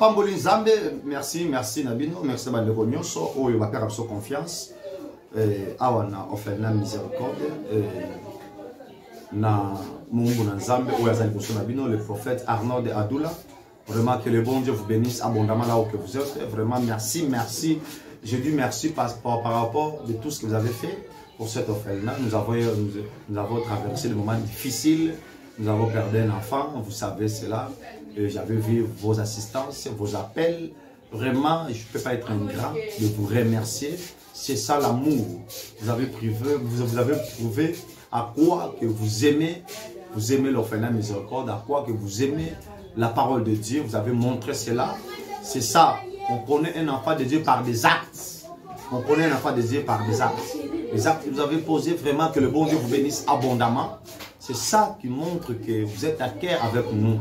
Pamboli Nzambe, merci, merci Nabino, merci Bandeko Nyonso, Oyo Bakara Abso Confiance, Awana Ofena Miséricorde, na Mungu Nzambe, Oyo Azali Bosso Nabino, le prophète Arnaud de Adoula. Vraiment que le bon Dieu vous bénisse abondamment là où que vous êtes. Vraiment merci, merci. Je dis merci par rapport de tout ce que vous avez fait pour cette offre-là. Nous avons traversé des moments difficiles. Nous avons perdu un enfant, vous savez cela. J'avais vu vos assistances, vos appels. Vraiment, je ne peux pas être ingrat de vous remercier. C'est ça l'amour. Vous avez prouvé à quoi que vous aimez l'orphelinat Miséricorde, à quoi que vous aimez la parole de Dieu. Vous avez montré cela. C'est ça. On connaît un enfant de Dieu par des actes. On connaît un enfant de Dieu par des actes. Les actes que vous avez posés, vraiment que le bon Dieu vous bénisse abondamment. C'est ça qui montre que vous êtes à cœur avec nous.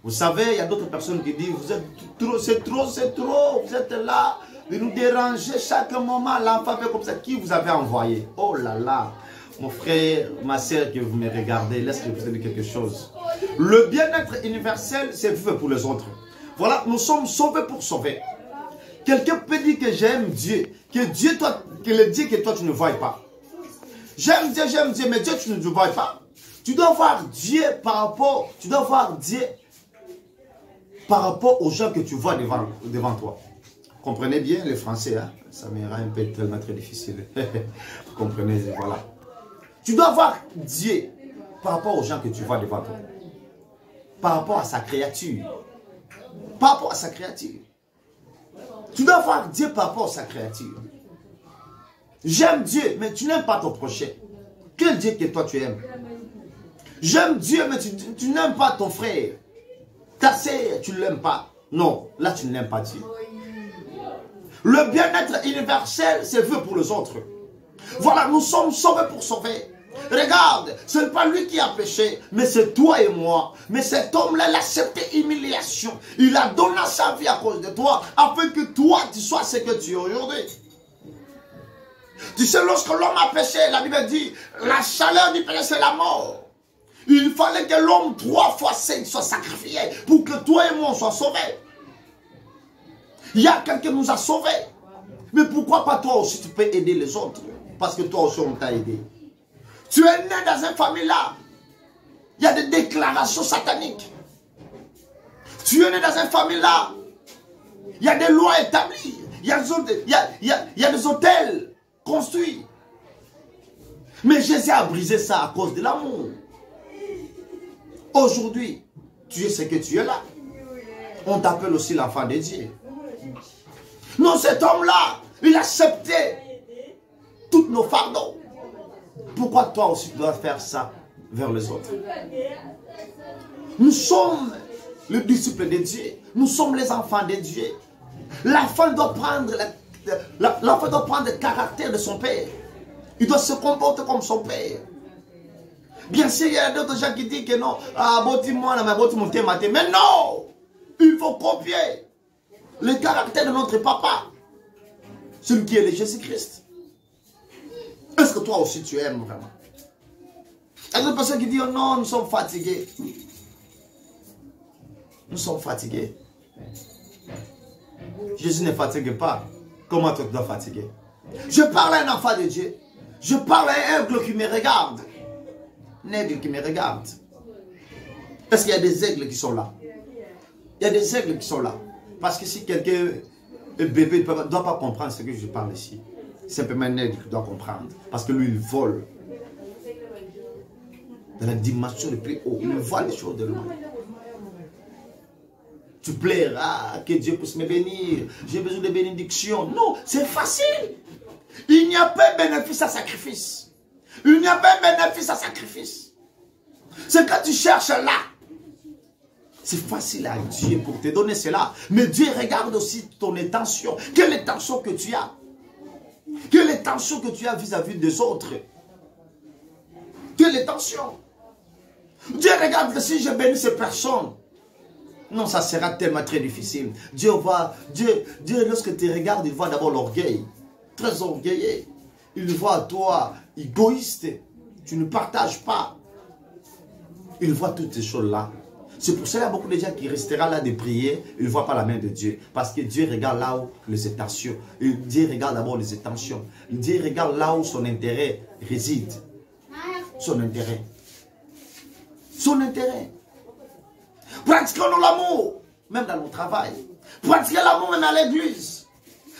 Vous savez, il y a d'autres personnes qui disent, vous êtes trop, c'est trop, c'est trop. Vous êtes là, de nous déranger chaque moment. L'enfant fait comme ça. Qui vous avez envoyé? Oh là là. Mon frère, ma soeur, que vous me regardez, laissez-moi vous dire quelque chose. Le bien-être universel, c'est vivre pour les autres. Voilà, nous sommes sauvés pour sauver. Quelqu'un peut dire que j'aime Dieu, que le Dieu que toi tu ne vois pas. J'aime Dieu, mais Dieu tu ne le vois pas. Tu dois voir Dieu par rapport aux gens que tu vois devant toi. Comprenez bien les Français, hein? Ça m'ira un peu tellement très difficile. Vous comprenez, voilà. Tu dois voir Dieu par rapport aux gens que tu vois devant toi. Par rapport à sa créature. Par rapport à sa créature. Tu dois voir Dieu par rapport à sa créature. J'aime Dieu, mais tu n'aimes pas ton prochain. Quel Dieu que toi tu aimes? J'aime Dieu, mais tu n'aimes pas ton frère. Ta sœur, tu ne l'aimes pas. Non, là tu n'aimes pas Dieu. Le bien-être universel, c'est fait pour les autres. Voilà, nous sommes sauvés pour sauver. Regarde, ce n'est pas lui qui a péché, mais c'est toi et moi. Mais cet homme-là, il a accepté humiliation. Il a donné sa vie à cause de toi, afin que toi, tu sois ce que tu es aujourd'hui. Tu sais, lorsque l'homme a péché, la Bible dit, la chaleur du péché, c'est la mort. Il fallait que l'homme 3 fois 5 soit sacrifié pour que toi et moi, on soit sauvés. Il y a quelqu'un qui nous a sauvés. Mais pourquoi pas toi aussi, tu peux aider les autres? Parce que toi aussi, on t'a aidé. Tu es né dans une famille là. Il y a des déclarations sataniques. Tu es né dans une famille là. Il y a des lois établies. Il y a des hôtels construits. Mais Jésus a brisé ça à cause de l'amour. Aujourd'hui, tu es ce que tu es là. On t'appelle aussi l'enfant de Dieu. Non, cet homme-là, il acceptait tous nos fardeaux. Pourquoi toi aussi tu dois faire ça vers les autres? Nous sommes les disciples de Dieu. Nous sommes les enfants de Dieu. L'enfant doit prendre le caractère de son père. Il doit se comporter comme son père. Bien sûr, il y a d'autres gens qui disent que non, mais non, il faut copier le caractère de notre papa, celui qui est le Jésus-Christ. Est-ce que toi aussi tu aimes vraiment? Il y a d'autres personnes qui disent oh non, nous sommes fatigués. Nous sommes fatigués. Jésus ne fatigue pas. Comment tu dois fatiguer? Je parle à un enfant de Dieu. Je parle à un aigle qui me regarde. Un aigle qui me regarde. Est-ce qu'il y a des aigles qui sont là? Il y a des aigles qui sont là. Parce que si quelqu'un, un bébé, ne doit pas comprendre ce que je parle ici. Simplement un aigle qui doit comprendre. Parce que lui, il vole. Dans la dimension le plus haut. Il voit les choses de loin. Tu plairas, que Dieu puisse me bénir. J'ai besoin de bénédiction. Non, c'est facile. Il n'y a pas de bénéfice à sacrifice. Il n'y a pas de bénéfice à sacrifice. C'est quand tu cherches là. C'est facile à Dieu pour te donner cela. Mais Dieu regarde aussi ton intention. Quelle intention que tu as? Quelle intention que tu as vis-à-vis des autres? Quelle intention? Dieu regarde que si je bénis ces personnes, non, ça sera tellement très difficile. Dieu, lorsque tu regardes, il voit d'abord l'orgueil. Très orgueilleux. Il voit toi, égoïste. Tu ne partages pas. Il voit toutes ces choses-là. C'est pour cela qu'il y a beaucoup de gens qui resteront là de prier, ils ne voient pas la main de Dieu. Parce que Dieu regarde là où les intentions. Dieu regarde d'abord les intentions. Dieu regarde là où son intérêt réside. Son intérêt. Son intérêt. Pratiquons l'amour, même dans notre travail. Pratiquez l'amour même à l'église.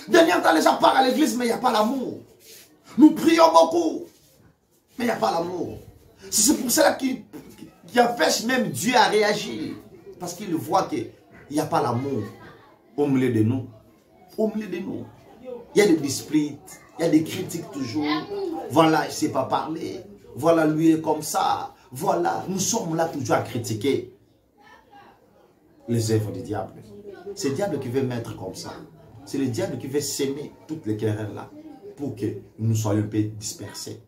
Dernier temps, les gens partent à l'église, mais il n'y a pas l'amour. Nous prions beaucoup, mais il n'y a pas l'amour. C'est pour cela qu'il empêche même Dieu à réagir. Parce qu'il voit qu'il n'y a pas l'amour au milieu de nous. Au milieu de nous. Il y a des disputes, il y a des critiques toujours. Voilà, il ne sait pas parler. Voilà, lui est comme ça. Voilà, nous sommes là toujours à critiquer les œuvres du diable. C'est le diable qui veut mettre comme ça. C'est le diable qui veut s'aimer toutes les querelles là pour que nous soyons un peu dispersés.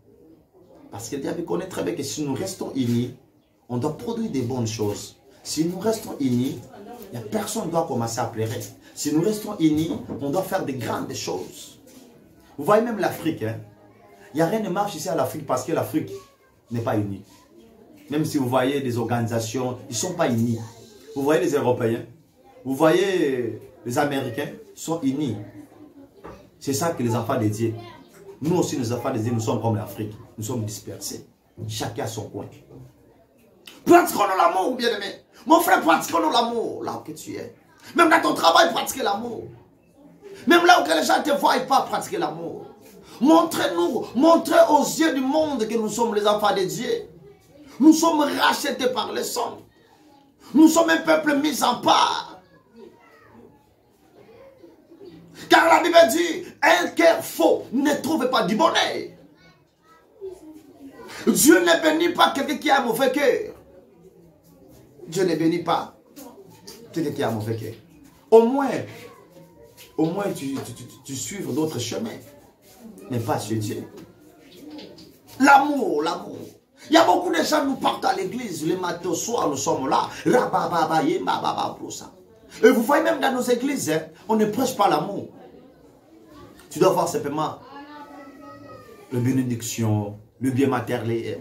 Parce que le diable connaît très bien que si nous restons unis, on doit produire des bonnes choses. Si nous restons unis, il n'y a personne qui doit commencer à pleurer. Si nous restons unis, on doit faire de grandes choses. Vous voyez même l'Afrique, hein? Il n'y a rien de marche ici à l'Afrique parce que l'Afrique n'est pas unie. Même si vous voyez des organisations, ils ne sont pas unis. Vous voyez les Européens, vous voyez les Américains, ils sont unis. C'est ça que les enfants de Dieu. Nous aussi, les enfants de Dieu, nous sommes comme l'Afrique. Nous sommes dispersés. Chacun à son coin. Pratiquons-nous l'amour, bien-aimé. Mon frère, pratiquons-nous l'amour, là où tu es. Même dans ton travail, pratiquez l'amour. Même là où les gens ne te voient pas, pratiquer l'amour. Montrez-nous, montrez aux yeux du monde que nous sommes les enfants de Dieu. Nous sommes rachetés par le sang. Nous sommes un peuple mis en part. Car la Bible dit, un cœur faux ne trouve pas du bonheur. Dieu ne bénit pas quelqu'un qui a un mauvais cœur. Dieu ne bénit pas quelqu'un qui a un mauvais cœur. Au moins tu suivres d'autres chemins, mais pas chez Dieu. L'amour, l'amour. Il y a beaucoup de gens, nous partent à l'église, le matin au soir, nous sommes là. Et vous voyez même dans nos églises, hein, on ne prêche pas l'amour. Tu dois voir simplement la bénédiction, le bien matériel.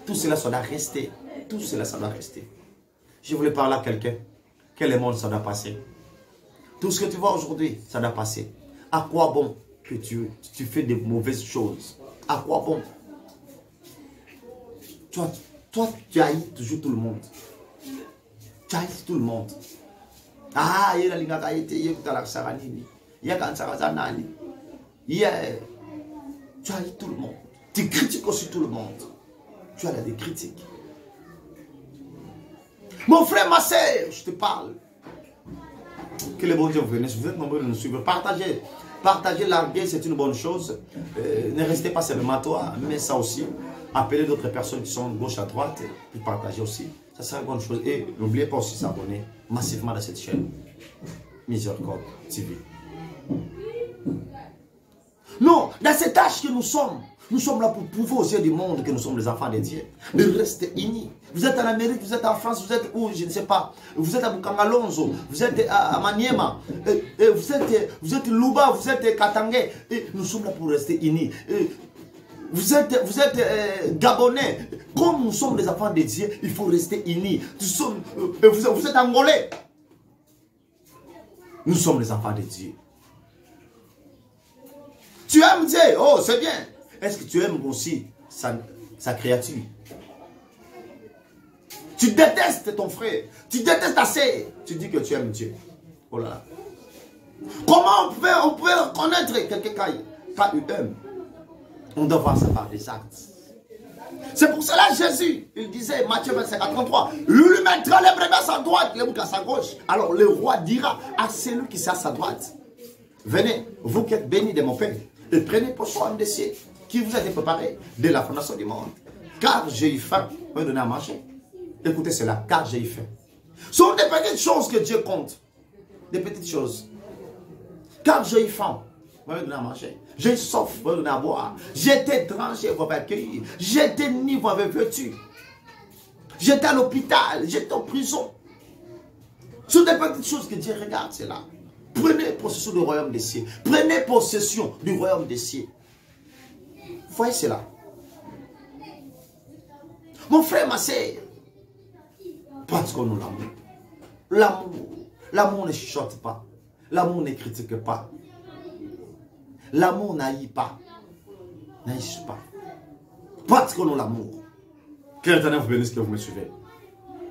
Tout cela, ça doit rester. Tout cela, ça doit rester. Je voulais parler à quelqu'un. Quel monde ça doit passer? Tout ce que tu vois aujourd'hui, ça doit passer. À quoi bon que tu fais de mauvaises choses? À quoi bon? Toi, tu haïs toujours tout le monde. Tu haïs tout le monde. Ah, il y a la qualité, il y a la saranini. Il y a la saranani. Tu haïs tout le monde. Tu critiques aussi tout le monde. Tu as des critiques. Mon frère, ma soeur, je te parle. Que le bon Dieu vous bénisse. Vous êtes nombreux de nous suivre. Partagez. Partagez, larguer, c'est une bonne chose. Ne restez pas seulement toi, mais ça aussi. Appelez d'autres personnes qui sont de gauche à droite et partagez aussi. Ça sera une bonne chose. Et n'oubliez pas aussi de s'abonner massivement à cette chaîne. Miséricorde TV. Non, dans cet âge que nous sommes là pour prouver aux yeux du monde que nous sommes les enfants de Dieu. De rester unis. Vous êtes en Amérique, vous êtes en France, vous êtes où, je ne sais pas. Vous êtes à Bukangalonzo, vous êtes à Maniema, vous êtes Luba, vous êtes Katangé. Et nous sommes là pour rester unis. Vous êtes Gabonais. Comme nous sommes les enfants de Dieu, il faut rester unis. Vous êtes Angolais. Nous sommes les enfants de Dieu. Tu aimes Dieu? Oh, c'est bien. Est-ce que tu aimes aussi sa créature? Tu détestes ton frère. Tu détestes ta sœur. Tu dis que tu aimes Dieu. Oh là là. Comment on peut reconnaître quelqu'un quand il aime? On doit voir ça par des actes. C'est pour cela Jésus, il disait, Matthieu 25 à 33, lui mettra les brebis à sa droite, les boucs à sa gauche. Alors le roi dira à celui qui est à sa droite, venez, vous qui êtes bénis de mon Père, et prenez pour soin des cieux, qui vous a été préparé dès la fondation du monde. Car j'ai eu faim, on va donner à manger. Écoutez cela, car j'ai eu faim. Ce sont des petites choses que Dieu compte. Des petites choses. Car j'ai eu faim, on va donner à manger. J'ai soif, on va donner à boire. J'étais étranger, vous m'avez accueilli. J'étais nu, vous m'avez vêtu. J'étais à l'hôpital, j'étais en prison. Ce sont des petites choses que Dieu regarde, c'est là. Prenez possession du royaume des cieux. Prenez possession du royaume des cieux. Vous voyez cela? Mon frère, ma soeur, Pratiquons-nous l'amour. L'amour. L'amour ne chuchote pas. L'amour ne critique pas. L'amour n'haït pas. N'haït pas. Pratiquons-nous l'amour. Que l'Éternel vous bénisse, que vous me suivez.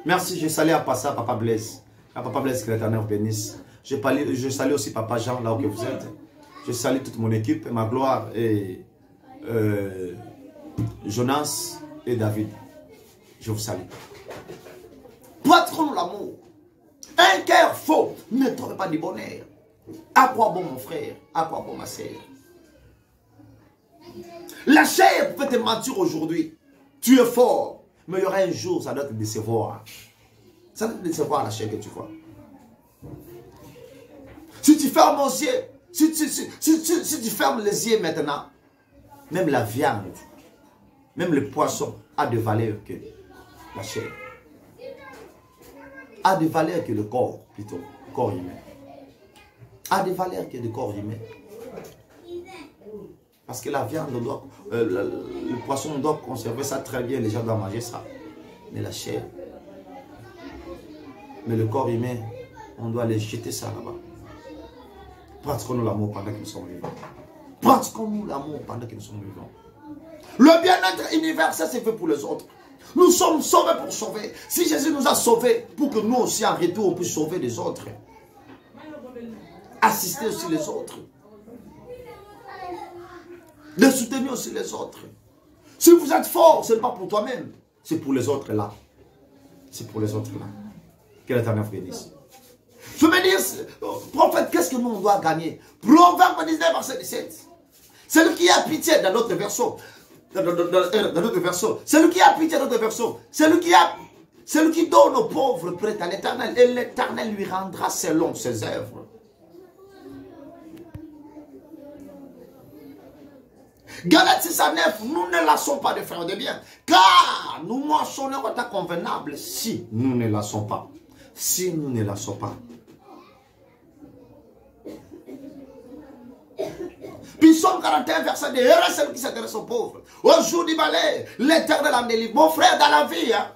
Merci, je salue à passer à Papa Blaise. À Papa Blaise, que l'Éternel vous bénisse. Je salue aussi Papa Jean, là où que vous êtes. Je salue toute mon équipe, ma gloire et Jonas et David. Je vous salue. Pratiquons-nous l'amour. Un cœur faux ne trouve pas du bonheur. À quoi bon mon frère? À quoi bon ma sœur? La chair peut te mentir aujourd'hui. Tu es fort. Mais il y aura un jour, ça doit te décevoir. Ça doit te décevoir la chair que tu vois. Si tu fermes les yeux, si tu fermes les yeux maintenant, même la viande, même le poisson a de valeur que la chair. A de valeur que le corps, plutôt, le corps humain. A de valeur que le corps humain. Parce que la viande, le poisson, on doit conserver ça très bien, les gens doivent manger ça. Mais la chair, mais le corps humain, on doit les jeter ça là-bas. Pratiquons-nous l'amour pendant que nous sommes vivants. Pratiquons-nous l'amour pendant que nous sommes vivants. Le bien-être universel, c'est fait pour les autres. Nous sommes sauvés pour sauver. Si Jésus nous a sauvés, pour que nous aussi en retour, on puisse sauver les autres. Assister aussi les autres. De soutenir aussi les autres. Si vous êtes fort, ce n'est pas pour toi-même. C'est pour les autres là. C'est pour les autres là. Que l'Éternel vous bénisse. Je me dis, prophète, qu'est-ce que nous on doit gagner? Proverbe 19, verset 17. Celui qui a pitié dans notre version. Dans notre version. Celui qui a pitié dans notre version. Celui qui donne aux pauvres prête à l'Éternel. Et l'Éternel lui rendra selon ses œuvres. Galates 6 à 9, nous ne lassons pas de faire de bien. Car nous moissonnerons à convenable si nous ne lassons pas. Si nous ne lassons pas. Psaume 41, verset 2. Heureux celui qui s'intéresse aux pauvres. Au jour du balai, l'Éternel en délivre. Mon frère, dans la vie, hein,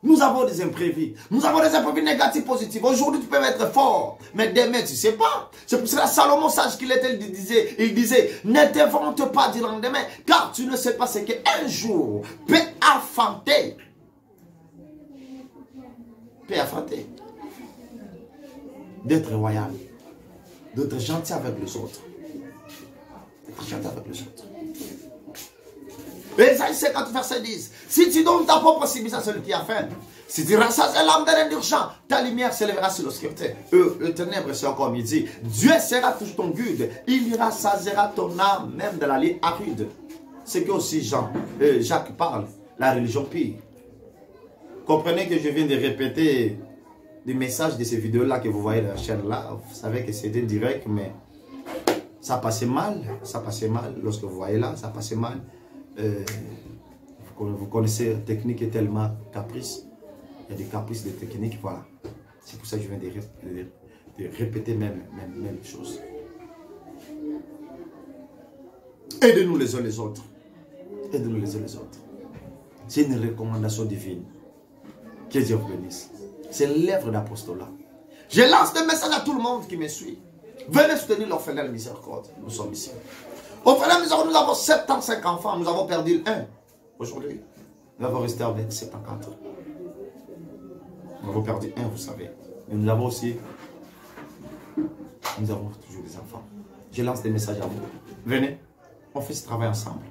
nous avons des imprévus. Nous avons des imprévus négatifs, positifs. Aujourd'hui, tu peux être fort. Mais demain, tu ne sais pas. C'est pour cela que Salomon, sage qu'il était, il disait, ne te vante pas du lendemain, car tu ne sais pas ce qu'un jour peut affronter. Peut affronter. D'être royal. D'être gentil avec les autres. D'être gentil avec les autres. Ésaïe 50, verset 10. Si tu donnes ta propre service à celui qui a faim, si tu rassasies l'âme d'un indigent, ta lumière s'élèvera sur l'obscurité. Le ténèbre sera comme midi. Dieu sera toujours ton guide. Il rassasiera ton âme, même de la lie aride. C'est que aussi Jacques parle, la religion pire. Comprenez que je viens de répéter des messages de ces vidéos-là que vous voyez dans la chaîne là. Vous savez que c'était direct, mais ça passait mal. Ça passait mal. Lorsque vous voyez là, ça passait mal. Vous connaissez, la technique est tellement caprice. Il y a des caprices de technique, voilà. C'est pour ça que je viens de répéter même chose. Aidez-nous les uns les autres. Aidez-nous les uns les autres. C'est une recommandation divine. Que Dieu vous bénisse. C'est l'œuvre d'apostolat. Je lance des messages à tout le monde qui me suit. Venez soutenir l'orphelin de miséricorde. Nous sommes ici. Orphelin de miséricorde, nous avons 75 enfants. Nous avons perdu un. Aujourd'hui, nous avons resté avec 74. Nous avons perdu un, vous savez. Mais nous avons aussi, nous avons toujours des enfants. Je lance des messages à vous. Venez, on fait ce travail ensemble.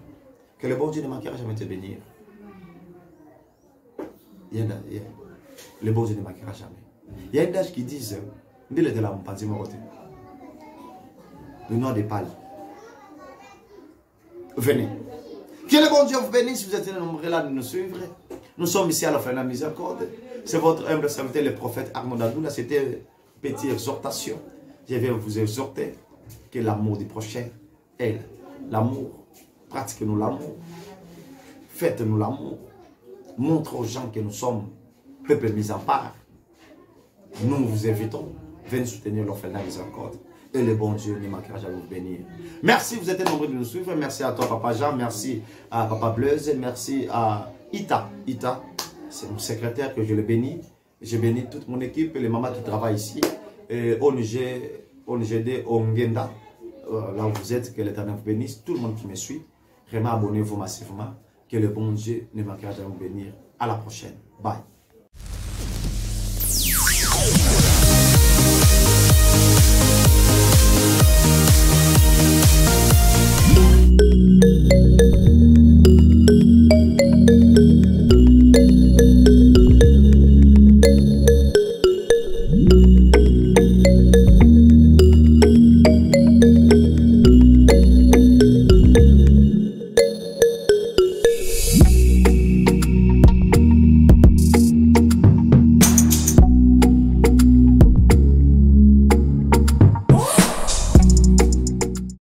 Que le bon Dieu ne manquera jamais de te bénir. Le bon Dieu ne manquera jamais. Il y a une dame qui dit, le noir des pâles. Venez. Que le bon Dieu vous bénisse, vous êtes nombreux là de nous suivre. Nous sommes ici à l'Orphelinat Miséricorde. C'est votre humble serviteur, le prophète Armand Dadoula. C'était une petite exhortation. Je vais vous exhorter que l'amour du prochain est l'amour. Pratiquez-nous l'amour. Faites-nous l'amour. Montre aux gens que nous sommes peuple mis en part. Nous vous invitons. Venez soutenir l'Orphelinat Miséricorde. Et le bon Dieu ne manquera jamais de vous bénir. Merci, vous êtes nombreux de nous suivre. Merci à toi, Papa Jean. Merci à Papa Blaise. Merci à Ita. Ita, c'est mon secrétaire que je le bénis. Je bénis toute mon équipe, les mamans qui travaillent ici, et ONGD, Ongenda, là où vous êtes, que l'Éternel vous bénisse, tout le monde qui me suit. Vraiment abonnez-vous massivement, que le bon Dieu ne manquera jamais de vous bénir. À la prochaine. Bye.